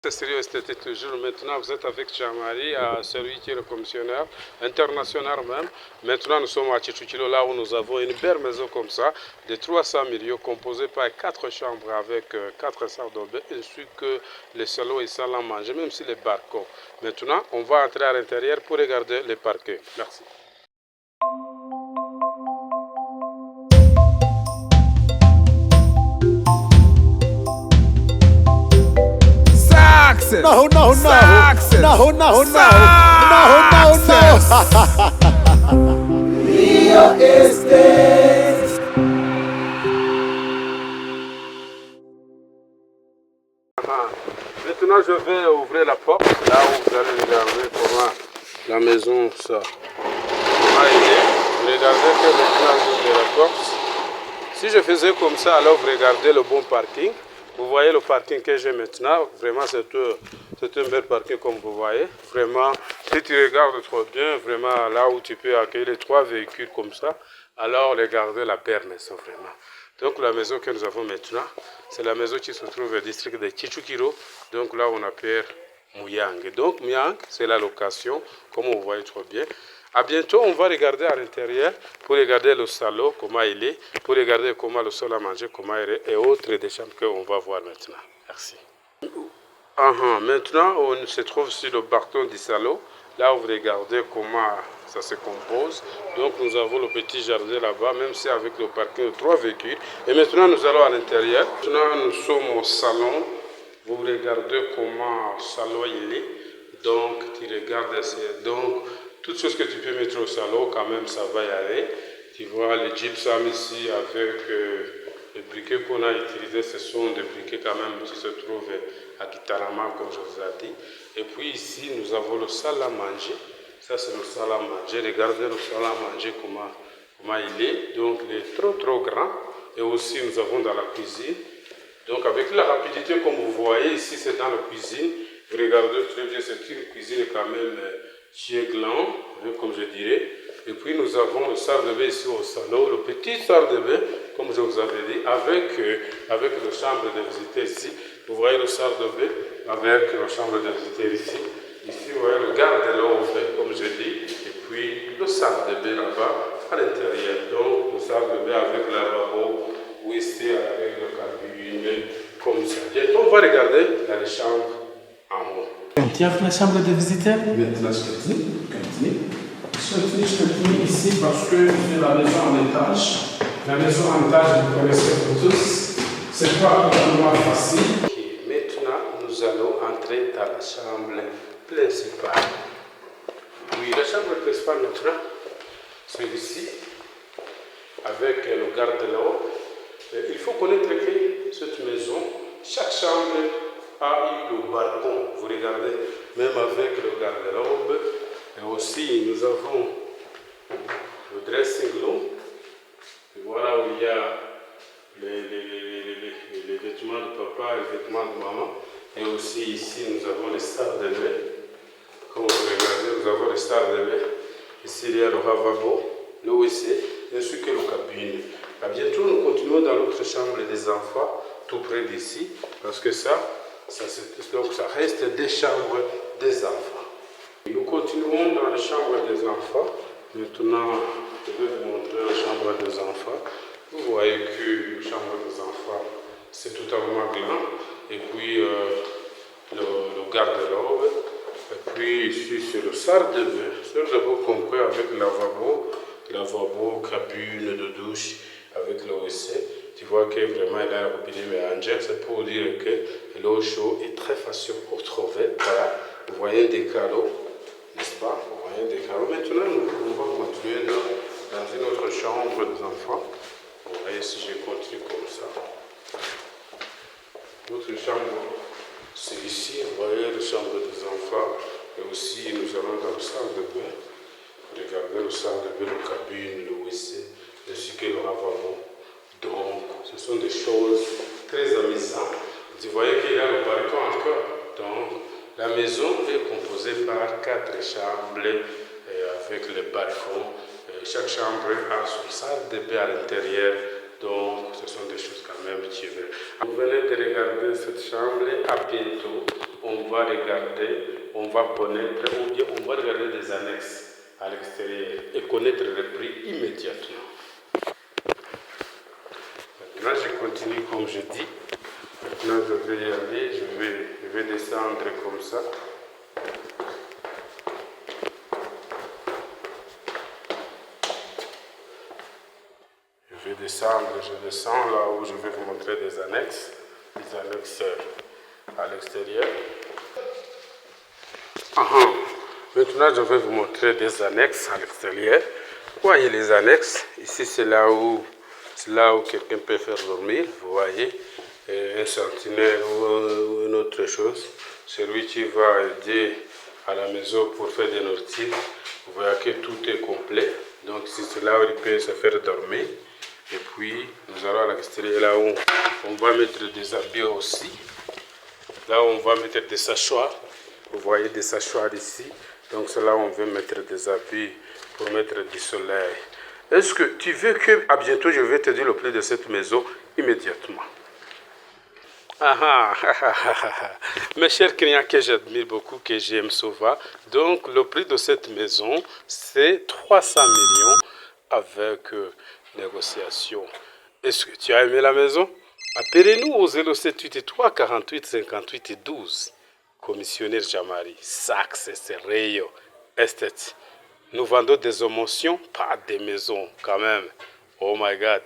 C'est sérieux, c'était toujours. Maintenant, vous êtes avec Jean-Marie, celui qui est le commissionnaire international même. Maintenant, nous sommes à Tchétchoukilo, là où nous avons une belle maison comme ça, de 300 millions, composée par 4 chambres avec 4 salles de bain, ainsi que les salons et salles à manger, même si les balcons. Maintenant, on va entrer à l'intérieur pour regarder les parquets. Merci. Success. No. Success. No. Real estate. Maintenant, je vais ouvrir la porte, là où vous allez regarder comment la maison ça. Vous regardez que maintenant j'ouvre la porte. Si je faisais comme ça, alors vous regardez le bon parking. Vous voyez le parking que j'ai maintenant. Vraiment, c'est un bel parking comme vous voyez. Vraiment, si tu regardes trop bien, vraiment là où tu peux accueillir les 3 véhicules comme ça, alors regardez la belle maison vraiment. Donc la maison que nous avons maintenant, c'est la maison qui se trouve au district de Tchétchoukilo. Donc là, on appelle Mouyang. Donc Mouyang, c'est la location, comme vous voyez trop bien. À bientôt, on va regarder à l'intérieur pour regarder le salon, comment il est, pour regarder comment le sol à manger, comment il est, et autres des chambres qu'on va voir maintenant. Merci. Maintenant, on se trouve sur le bâton du salon. Là, vous regardez comment ça se compose. Donc, nous avons le petit jardin là-bas, même si avec le parking de 3 véhicules. Et maintenant, nous allons à l'intérieur. Maintenant, nous sommes au salon. Vous regardez comment le salon il est. Donc, tu regardes ici. Donc, toutes choses que tu peux mettre au salon, quand même, ça va y aller. Tu vois les gypsum ici avec les briquets qu'on a utilisés. Ce sont des briquets quand même qui se trouvent à Gitarama, comme je vous ai dit. Et puis ici, nous avons le salle à manger. Ça, c'est le salle à manger. Regardez le salle à manger, comment il est. Donc, il est trop grand. Et aussi, nous avons dans la cuisine. Donc, avec la rapidité, comme vous voyez, ici, c'est dans la cuisine. Vous regardez très bien, c'est une cuisine quand même chez Gland, comme je dirais. Et puis, nous avons le salle de bain ici au salon, le petit salle de bain, comme je vous avais dit, avec la chambre de visiteurs ici. Vous voyez le salle de bain avec la chambre de visiteurs ici. Ici, vous voyez le garde-l'eau ouvert, comme je dis. Et puis, le salle de bain là-bas, à l'intérieur. Donc, le salle de bain avec la lavabo, ou ici avec le cabine, comme ça. Bientôt, on va regarder dans les chambres en haut. Tu as la chambre de visiteurs? Maintenant, je continue ici parce que c'est la maison en étage. La maison en étage, vous connaissez pour tous. C'est pas vraiment facile. Okay. Maintenant, nous allons entrer dans la chambre principale. Oui, la chambre principale maintenant, c'est ici, avec le garde-l'eau. Il faut connaître que cette maison, chaque chambre a eu le balcon. Vous regardez, même avec le garde-robe. Et aussi, nous avons le dressing room. Et voilà où il y a les vêtements de papa et les vêtements de maman. Et aussi ici, nous avons les salles de bain. Comme vous regardez, nous avons les salles de bain. Ici, il y a le lavabo, le WC, ainsi que le cabine. À bientôt, nous continuons dans l'autre chambre des enfants, tout près d'ici, parce que donc ça reste des chambres des enfants. Nous continuons dans la chambre des enfants. Maintenant, je vais vous montrer la chambre des enfants. Vous voyez que la chambre des enfants, c'est totalement grand. Et puis, le garde-robe. Et puis, ici, c'est le salle de bain. Salle de bain compris avec lavabo, cabine de douche, avec le WC. Tu vois que vraiment il a un robinet mélangé. C'est pour dire que l'eau chaude est très facile pour trouver. Voilà. Vous voyez des carreaux, n'est-ce pas? Vous voyez des carreaux. Maintenant, nous allons continuer dans une autre chambre des enfants. Vous voyez si je continue comme ça. Notre chambre, c'est ici. Vous voyez la chambre des enfants. Et aussi, nous allons dans la salle de bain. Regardez le salle de bain, le cabine, le WC, ainsi que le lavabo. Donc, ce sont des choses très amusantes. Vous voyez qu'il y a le balcon encore. Donc, la maison est composée par 4 chambres avec le balcon. Chaque chambre a son salle de bain à l'intérieur. Donc, ce sont des choses quand même qui veulent. Vous venez de regarder cette chambre. À bientôt. On va regarder, on va connaître, ou bien on va regarder des annexes à l'extérieur et connaître le prix immédiatement. Maintenant, je continue comme je dis. Maintenant, je vais y aller, je vais descendre comme ça. Je descends là où je vais vous montrer des annexes à l'extérieur. Maintenant, je vais vous montrer des annexes à l'extérieur. Vous voyez les annexes, ici c'est là où quelqu'un peut faire dormir, vous voyez, un sentinelle ou une autre chose. Celui qui va aider à la maison pour faire des nourritures, vous voyez que tout est complet. Donc ici c'est là où il peut se faire dormir. Et puis nous allons à l'extérieur là où on va mettre des habits aussi. Là où on va mettre des sachoirs. Vous voyez des sachoirs ici. Donc c'est là où on veut mettre des habits pour mettre du soleil. Est-ce que tu veux que à bientôt je vais te dire le prix de cette maison immédiatement? Mes chers clients que j'admire beaucoup, que j'aime souvent. Donc le prix de cette maison c'est 300 millions avec négociation. Est-ce que tu as aimé la maison? Appelez-nous au 0783 48 58 12. Commissionnaire Jamari, Success Real Estate. Nous vendons des émotions, pas des maisons quand même. Oh my God.